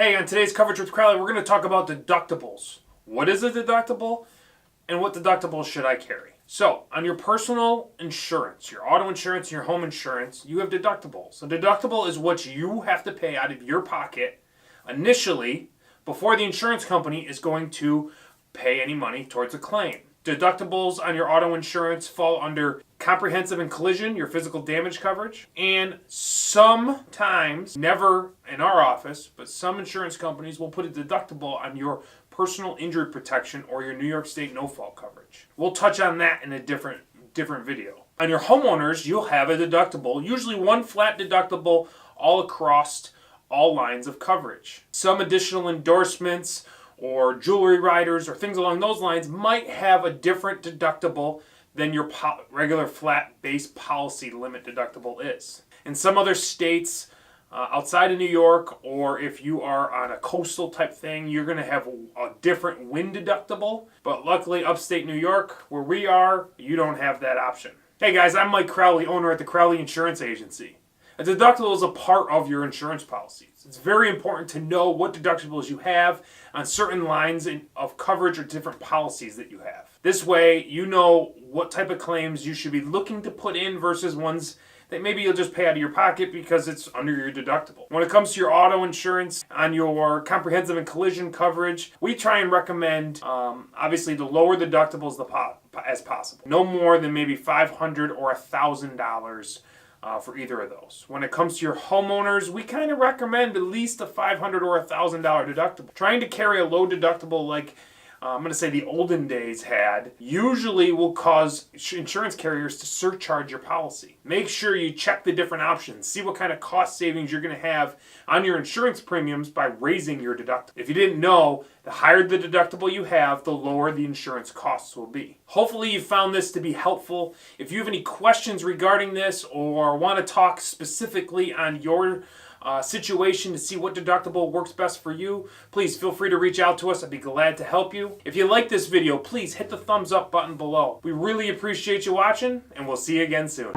Hey, on today's Coverage with Crowley, we're going to talk about deductibles. What is a deductible, and what deductibles should I carry? So, on your personal insurance, your auto insurance and your home insurance, you have deductibles. A deductible is what you have to pay out of your pocket initially before the insurance company is going to pay any money towards a claim. Deductibles on your auto insurance fall under comprehensive and collision, your physical damage coverage, and sometimes, never in our office, but some insurance companies will put a deductible on your personal injury protection or your New York State no-fault coverage. We'll touch on that in a different video. On your homeowners, you'll have a deductible, usually one flat deductible all across all lines of coverage. Some additional endorsements or jewelry riders or things along those lines might have a different deductible than your regular flat base policy limit deductible is. In some other states outside of New York, or if you are on a coastal type thing, you're going to have a different wind deductible. But luckily, upstate New York, where we are, you don't have that option. Hey guys, I'm Mike Crowley, owner at the Crowley Insurance Agency. A deductible is a part of your insurance policies. It's very important to know what deductibles you have on certain lines of coverage or different policies that you have. This way, you know what type of claims you should be looking to put in versus ones that maybe you'll just pay out of your pocket because it's under your deductible. When it comes to your auto insurance, on your comprehensive and collision coverage, we try and recommend, obviously, the lower deductibles as possible. No more than maybe $500 or $1,000 for either of those. When it comes to your homeowners, we kind of recommend at least a $500 or $1,000 deductible. Trying to carry a low deductible like I'm going to say the olden days had, usually will cause insurance carriers to surcharge your policy. Make sure you check the different options. See what kind of cost savings you're going to have on your insurance premiums by raising your deductible. If you didn't know, the higher the deductible you have, the lower the insurance costs will be. Hopefully you found this to be helpful. If you have any questions regarding this or want to talk specifically on your situation to see what deductible works best for you, please feel free to reach out to us. I'd be glad to help you. If you like this video, please hit the thumbs up button below. We really appreciate you watching, and we'll see you again soon.